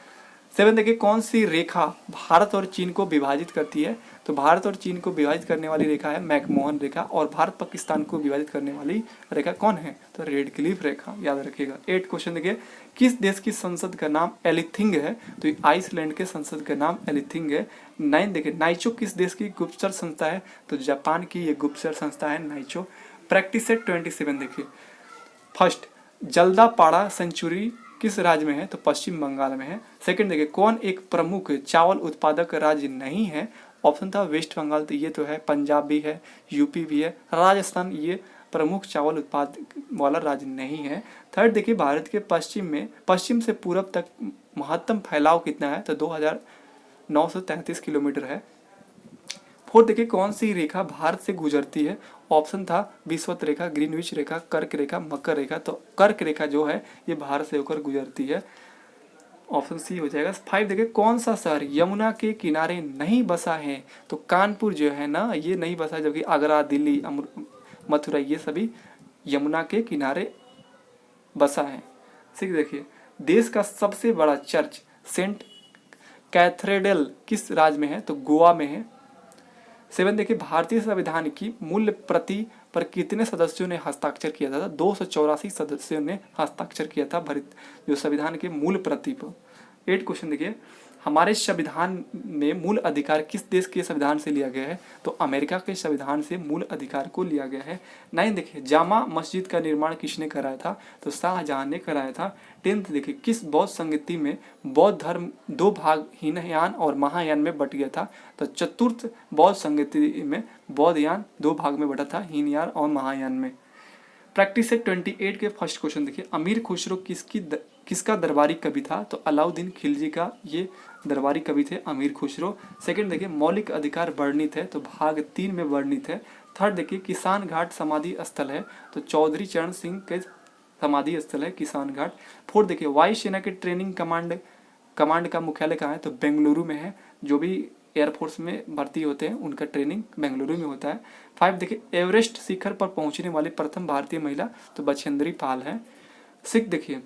7 देखिए, कौन सी रेखा भारत और चीन को विभाजित करती है? तो भारत और चीन को विभाजित करने वाली रेखा है मैकमोहन रेखा, और भारत पाकिस्तान को विभाजित करने वाली रेखा कौन है? तो रेड क्लिफ रेखा, याद रखिएगा। 8 क्वेश्चन देखिए, किस देश की संसद का नाम एलिथिंग है? तो आइसलैंड के संसद का नाम एलिथिंग है। 9 देखिए, नाइचो किस देश की गुप्तचर संस्था है? तो जापान की ये गुप्तचर संस्था है नाइचो। प्रैक्टिस सेट 27 देखिए। फर्स्ट, जल्दापाड़ा सेंचुरी किस राज्य में है? तो पश्चिम बंगाल में है। सेकंड देखिए, कौन एक प्रमुख चावल उत्पादक राज्य नहीं है? ऑप्शन था वेस्ट बंगाल, तो ये तो है, पंजाब भी है, यूपी भी है, राजस्थान ये प्रमुख चावल उत्पादक वाला राज्य नहीं है। थर्ड देखिए, भारत के पश्चिम से पूरब तक महत्तम फैलाव कितना है? तो 2933 किलोमीटर है। फोर्थ देखिए, कौन सी रेखा भारत से गुजरती है? ऑप्शन था विषुवत रेखा, ग्रीनविच रेखा, कर्क रेखा, मकर रेखा। तो कर्क रेखा जो है ये भारत से होकर गुजरती है, ऑप्शन सी हो जाएगा। 5 देखिए, कौन सा शहर यमुना के किनारे नहीं बसा है? तो कानपुर जो है ना ये नहीं बसा, जबकि आगरा, दिल्ली, मथुरा ये सभी यमुना के किनारे बसा है। 6 देखिए, देश का सबसे बड़ा चर्च सेंट कैथेड्रल किस राज्य में है? तो गोवा में है। 7 देखिए, भारतीय संविधान की मूल प्रति पर कितने सदस्यों ने हस्ताक्षर किया था? 284 सदस्यों ने हस्ताक्षर किया था भारत जो संविधान के मूल प्रति पर। 8 क्वेश्चन देखिए, हमारे संविधान में मूल अधिकार किस देश के संविधान से लिया गया है? तो अमेरिका के संविधान से मूल अधिकार को लिया गया है। 9 देखिए, जामा मस्जिद का निर्माण किसने कराया था? तो शाहजहां ने कराया था। 10 देखिए, किस बौद्ध संगति में बौद्ध धर्म 2 भाग हीनयान और महायान में बट गया था? तो चतुर्थ बौद्ध संगति में बौद्ध यान 2 भाग में बटा था, हीनयान और महायान में। प्रैक्टिस सेट 28 के फर्स्ट क्वेश्चन देखिए, अमीर खुसरो किसका दरबारी कवि था? तो अलाउद्दीन खिलजी का ये दरबारी कवि थे अमीर खुसरो। सेकंड देखिए, मौलिक अधिकार वर्णित है, तो भाग 3 में वर्णित है। थर्ड देखिए, किसान घाट समाधि स्थल है, तो चौधरी चरण सिंह के समाधि स्थल है किसान घाट। फोर्थ देखिए वायुसेना के ट्रेनिंग कमांड का मुख्यालय कहाँ है, तो बेंगलुरु में है। जो भी एयरफोर्स में भर्ती होते हैं उनका ट्रेनिंग बेंगलुरु में होता है। 5 देखिए एवरेस्ट शिखर पर पहुंचने वाली प्रथम भारतीय महिला तो बछेंद्री पाल है। 6 देखिए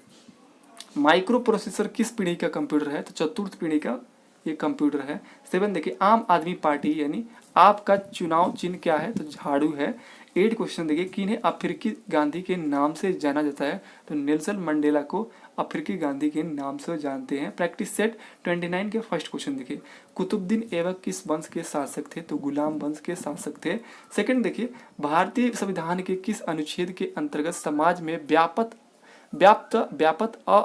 माइक्रो प्रोसेसर किस पीढ़ी का कंप्यूटर है, तो चतुर्थ पीढ़ी का ये कंप्यूटर है। 7 देखिए आम आदमी पार्टी यानी आपका चुनाव चिन्ह क्या है, तो झाड़ू है। 8 क्वेश्चन देखिए किन्हें अफ्रीकी गांधी के नाम से जाना जाता है, तो नेल्सन मंडेला को अफ्रीकी गांधी के नाम से जानते हैं। प्रैक्टिस सेट 29 के फर्स्ट क्वेश्चन देखिए कुतुबुद्दीन ऐबक किस वंश के शासक थे, तो गुलाम वंश के शासक थे। सेकंड देखिए भारतीय संविधान के किस अनुच्छेद के अंतर्गत समाज में व्यापक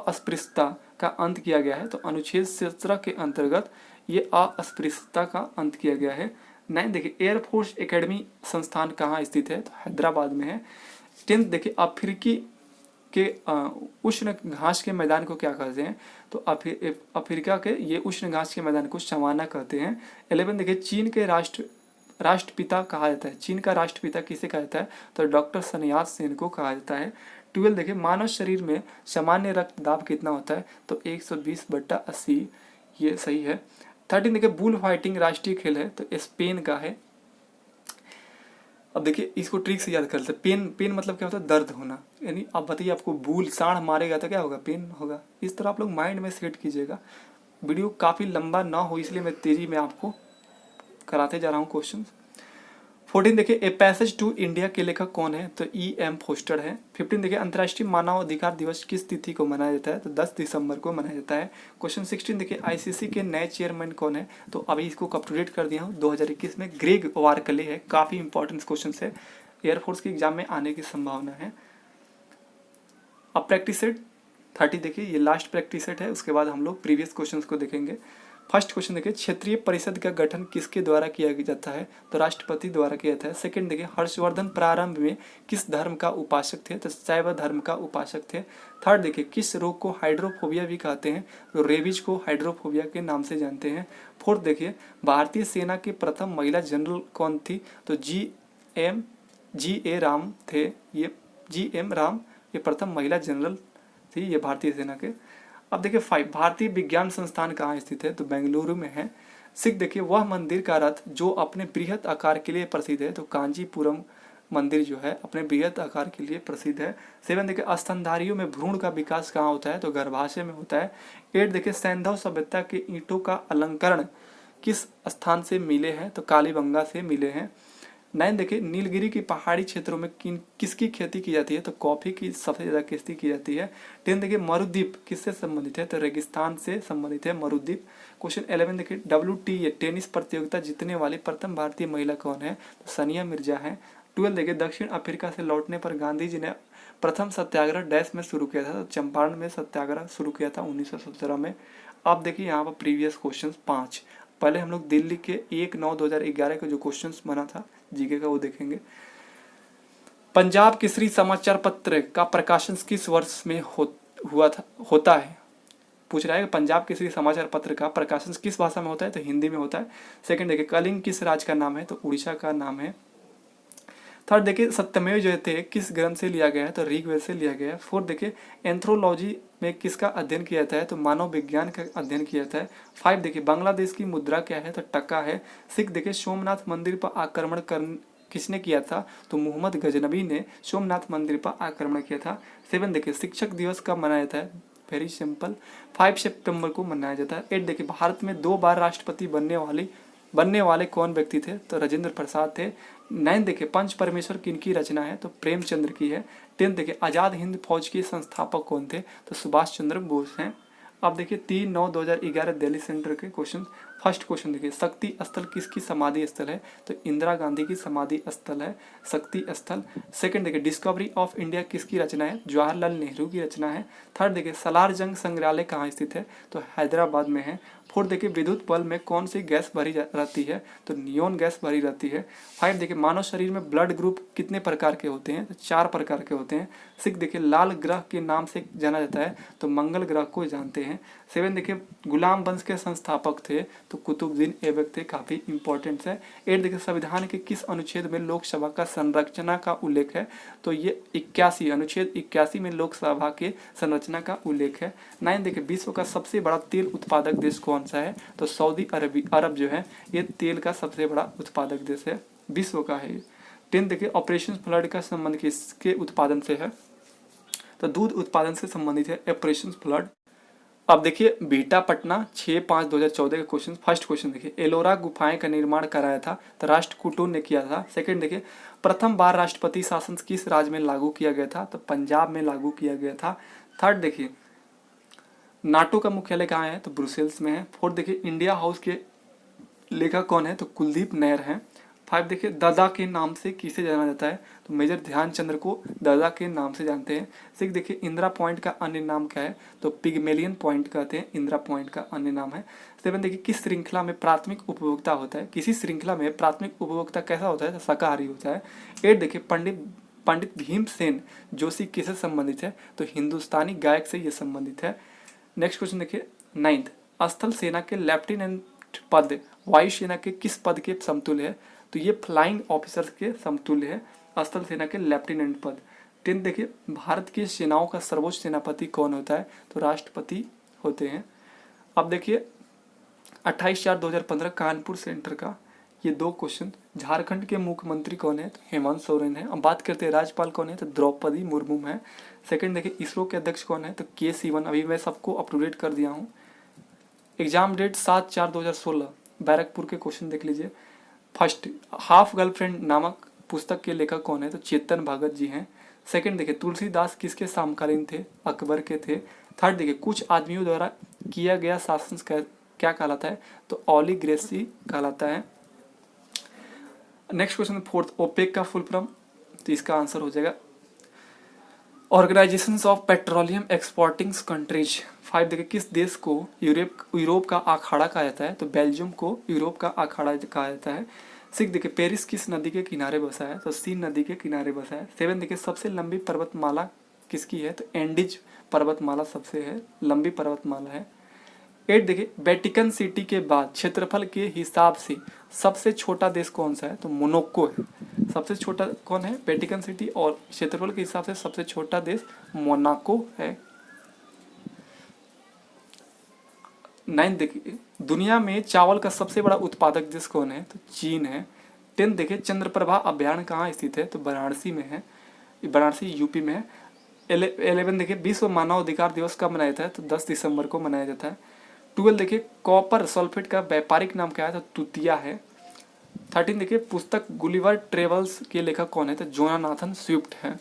अस्पृश्यता का अंत किया गया है, तो अनुच्छेद 17 के अंतर्गत ये अस्पृश्यता का अंत किया गया है। 9 देखिए एयरफोर्स एकेडमी संस्थान कहाँ स्थित है, तो हैदराबाद में है। 10 देखिए अफ्रीकी के उष्ण घास के मैदान को क्या कहते हैं, तो अफ्रीका के ये उष्ण घास के मैदान को सवाना कहते हैं। 11 देखिए चीन के राष्ट्रपिता कहा जाता है, चीन का राष्ट्रपिता किसे कहा जाता है, तो डॉक्टर sun यat-sen को कहा जाता है। 12 देखिए मानव शरीर में सामान्य रक्तदाब कितना होता है, तो 120/80 ये सही है। 13 देखिए बुल फाइटिंग राष्ट्रीय खेल है, तो स्पेन का है। अब देखिए इसको ट्रिक से याद कर लेते हैं। पेन मतलब क्या होता है, दर्द होना। यानी आप बताइए आपको बुल सांड मारेगा तो क्या होगा, पेन होगा। इस तरह आप लोग माइंड में सेट कीजिएगा। वीडियो काफ़ी लंबा ना हो इसलिए मैं तेजी में आपको कराते जा रहा हूँ क्वेश्चन। 14 देखिए ए पैसेज टू इंडिया के लेखक कौन है, तो E.M. फोस्टर है। 15 देखिए अंतर्राष्ट्रीय मानव अधिकार दिवस किस तिथि को मनाया जाता है, तो 10 दिसंबर को मनाया जाता है। क्वेश्चन 16 देखिए ICC के नए चेयरमैन कौन है, तो अभी इसको अप टू डेट कर दिया हूँ 2021 में ग्रेग वार्कले है। काफ़ी इंपॉर्टेंट क्वेश्चन है, एयरफोर्स के एग्जाम में आने की संभावना है। अब प्रैक्टिस सेट 30 देखिए ये लास्ट प्रैक्टिस सेट है, उसके बाद हम लोग प्रीवियस क्वेश्चन को देखेंगे। फर्स्ट क्वेश्चन देखिए क्षेत्रीय परिषद का गठन किसके द्वारा किया जाता है, तो राष्ट्रपति द्वारा किया जाता है। सेकंड देखिए हर्षवर्धन प्रारंभ में किस धर्म का उपासक थे, तो शैव धर्म का उपासक थे। थर्ड देखिए किस रोग को हाइड्रोफोबिया भी कहते हैं, तो रेबीज को हाइड्रोफोबिया के नाम से जानते हैं। फोर्थ देखिए भारतीय सेना की प्रथम महिला जनरल कौन थी, तो G.A. राम थे। ये G.M. राम ये प्रथम महिला जनरल थी ये भारतीय सेना के। अब देखिए 5 भारतीय विज्ञान संस्थान कहाँ स्थित है, तो बेंगलुरु में है। 6 देखिए वह मंदिर का रथ जो अपने बृहत आकार के लिए प्रसिद्ध है, तो कांचीपुरम मंदिर जो है अपने बृहत आकार के लिए प्रसिद्ध है। 7 देखिए स्तनधारियों में भ्रूण का विकास कहाँ होता है, तो गर्भाशय में होता है। 8 देखिए सैंधव सभ्यता के ईंटों का अलंकरण किस स्थान से मिले हैं, तो कालीबंगा से मिले हैं। 9 देखिए नीलगिरी की पहाड़ी क्षेत्रों में किसकी खेती की जाती है, तो कॉफी की सबसे ज्यादा खेती की जाती है। 10 देखिए मरुद्वीप किससे संबंधित है, तो रेगिस्तान से संबंधित है मरुद्वीप। क्वेश्चन 11 देखिए WTA टेनिस प्रतियोगिता जीतने वाली प्रथम भारतीय महिला कौन है, तो सानिया मिर्जा है। 12 देखिए दक्षिण अफ्रीका से लौटने पर गांधी जी ने प्रथम सत्याग्रह डैश में शुरू किया था, तो चंपारण में सत्याग्रह शुरू किया था 1917 में। अब देखिए यहाँ पर प्रीवियस क्वेश्चन 5 पहले हम लोग दिल्ली के 1/9/2011 का जो क्वेश्चंस बना था जीके का वो देखेंगे। पंजाब केसरी समाचार पत्र का प्रकाशन किस वर्ष में होता है, पूछ रहा है कि पंजाब केसरी समाचार पत्र का प्रकाशन किस भाषा में होता है, तो हिंदी में होता है। सेकंड देखिए कलिंग किस राज्य का नाम है, तो उड़ीसा का नाम है। थर्ड देखिए सत्यमेव जयते किस ग्रंथ से लिया गया है, तो ऋग्वेद से लिया गया है। फोर्थ देखिए एंथ्रोलॉजी में किसका अध्ययन किया जाता है, तो मानव विज्ञान का अध्ययन किया जाता है। 5 देखिए बांग्लादेश की मुद्रा क्या है, तो टका है। 6 देखिए सोमनाथ मंदिर पर आक्रमण किसने किया था, तो मोहम्मद गजनबी ने सोमनाथ मंदिर पर आक्रमण किया था। 7 देखिए शिक्षक दिवस कब मनाया जाता है, वेरी सिंपल 5 सितंबर को मनाया जाता है। 8 देखिए भारत में 2 बार राष्ट्रपति बनने वाले कौन व्यक्ति थे, तो राजेंद्र प्रसाद थे। 9 देखिए पंच परमेश्वर किनकी रचना है, तो प्रेमचंद्र की है। 10 देखिए आजाद हिंद फौज के संस्थापक कौन थे, तो सुभाष चंद्र बोस हैं। अब देखिए 3/9/2011 दिल्ली सेंटर के क्वेश्चन। फर्स्ट क्वेश्चन देखिए शक्ति स्थल किसकी समाधि स्थल है, तो इंदिरा गांधी की समाधि स्थल है शक्ति स्थल। सेकंड देखिए डिस्कवरी ऑफ इंडिया किसकी रचना है, जवाहरलाल नेहरू की रचना है। थर्ड देखिए सलार जंग संग्रहालय कहाँ स्थित है, तो हैदराबाद में है। 4 देखिए विद्युत बल्ब में कौन सी गैस भरी रहती है, तो नियोन गैस भरी रहती है। 5 देखिए मानव शरीर में ब्लड ग्रुप कितने प्रकार के होते हैं, तो 4 प्रकार के होते हैं। 6 देखिए लाल ग्रह के नाम से जाना जाता है, तो मंगल ग्रह को जानते हैं। 7 देखिए गुलाम वंश के संस्थापक थे, तो कुतुबुद्दीन ऐबक थे, काफी इंपॉर्टेंट है। 8 देखिए संविधान के किस अनुच्छेद में लोकसभा का संरचना का उल्लेख है, तो ये 81 अनुच्छेद 81 में लोकसभा के संरचना का उल्लेख है। 9 देखिए विश्व का सबसे बड़ा तेल उत्पादक देश कौन सा है, तो सऊदी अरब जो है ये तेल का सबसे बड़ा उत्पादक देश है, विश्व का है। 10 देखिए ऑपरेशन फ्लड का संबंध किसके उत्पादन से है, तो दूध उत्पादन से संबंधित है ऑपरेशन फ्लड। अब देखिए बीटा पटना 6/5/2014 का क्वेश्चन। फर्स्ट क्वेश्चन देखिए एलोरा गुफाएं का निर्माण कराया था, तो राष्ट्रकूटों ने किया था। सेकंड देखिए प्रथम बार राष्ट्रपति शासन किस राज्य में लागू किया गया था, तो पंजाब में लागू किया गया था। थर्ड देखिए नाटो का मुख्यालय कहाँ है, तो ब्रुसेल्स में है। फोर्थ देखिए इंडिया हाउस के लेखक कौन है, तो कुलदीप नैयर है। 5 देखिए दादा के नाम से किसे जाना जाता है, तो मेजर ध्यानचंद्र को दादा के नाम से जानते हैं। 6 देखिए इंदिरा पॉइंट का अन्य नाम क्या है, तो पिगमेलियन पॉइंट कहते हैं, इंदिरा पॉइंट का अन्य नाम है। 7 देखिए किस श्रृंखला में प्राथमिक उपभोक्ता होता है, किसी श्रृंखला में प्राथमिक उपभोक्ता कैसा होता है, तो शाकाहारी होता है। 8 देखिए पंडित भीमसेन जोशी किससे संबंधित है, तो हिंदुस्तानी गायक से ये संबंधित है। नेक्स्ट क्वेश्चन देखिए 9th स्थल सेना के लेफ्टिनेंट पद वायुसेना के किस पद के समतुल्य है, तो ये फ्लाइंग ऑफिसर के समतुल्य है स्थल सेना के लेफ्टिनेंट पद। 10 देखिए भारत की सेनाओं का सर्वोच्च सेनापति कौन होता है, तो राष्ट्रपति होते हैं। अब देखिए 28/4/2015 कानपुर सेंटर का ये 2 क्वेश्चन। झारखंड के मुख्यमंत्री कौन है, तो हेमंत सोरेन है। अब बात करते हैं राज्यपाल कौन है, तो द्रौपदी मुर्मू है। सेकंड देखिए इसरो के अध्यक्ष कौन है, तो के सिवन। अभी मैं सबको अप टू डेट कर दिया हूँ। एग्जाम डेट 7/4/2016 बैरकपुर के क्वेश्चन देख लीजिए। फर्स्ट हाफ गर्लफ्रेंड नामक पुस्तक के लेखक कौन है, तो चेतन भगत जी हैं। सेकंड देखिए तुलसीदास किसके समकालीन थे, अकबर के थे। थर्ड देखिए कुछ आदमियों द्वारा किया गया शासन क्या कहलाता है, तो ओलिगेसी कहलाता है। नेक्स्ट क्वेश्चन फोर्थ ओपेक का फुल फॉर्म, तो इसका आंसर हो जाएगा organisations of petroleum exporting countries. 5 देखिए किस देश को यूरोप का अखाड़ा कहा जाता है, तो बेल्जियम को यूरोप का अखाड़ा कहा जाता है। 6 देखिए पेरिस किस नदी के किनारे बसा है, तो सीन नदी के किनारे बसा है। 7 देखिए सबसे लंबी पर्वतमाला किसकी है, तो एंडीज पर्वतमाला सबसे है लंबी पर्वतमाला है। 8 देखिए वेटिकन सिटी के बाद क्षेत्रफल के हिसाब से सबसे छोटा देश कौन सा है, तो मोनाको है। सबसे छोटा कौन है, वेटिकन सिटी, और क्षेत्रफल के हिसाब से सबसे छोटा देश मोनाको है। 9 देखिए दुनिया में चावल का सबसे बड़ा उत्पादक देश कौन है, तो चीन है। 10 देखिए चंद्रप्रभा अभ्यारण्य कहाँ स्थित है, तो वाराणसी में है, वाराणसी यूपी में है। 11 देखिए विश्व मानव अधिकार दिवस कब मनाया जाता है, तो 10 दिसंबर को मनाया जाता है। 12 देखिए कॉपर सल्फेट का व्यापारिक नाम क्या है, तो तुतिया है। 13 देखिए पुस्तक गुलिवर ट्रेवल्स के लेखक कौन है, तो जोनाथन स्विफ्ट है।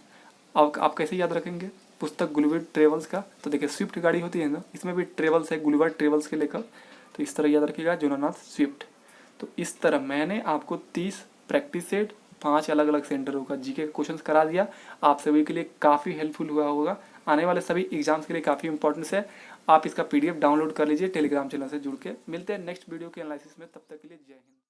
अब आप कैसे याद रखेंगे पुस्तक गुलिवर ट्रेवल्स का, तो देखिए स्विफ्ट गाड़ी होती है ना, इसमें भी ट्रेवल्स है, गुलिवर ट्रेवल्स के लेखक, तो इस तरह याद रखिएगा जोनाथन स्विफ्ट। तो इस तरह मैंने आपको 30 प्रैक्टिस सेट 5 अलग अलग सेंटरों का जीके का क्वेश्चन करा दिया। आप सभी के लिए काफ़ी हेल्पफुल हुआ होगा, आने वाले सभी एग्जाम्स के लिए काफ़ी इंपॉर्टेंस है। आप इसका PDF डाउनलोड कर लीजिए टेलीग्राम चैनल से जुड़ के। मिलते हैं नेक्स्ट वीडियो के एनालिसिस में, तब तक के लिए जय हिंद।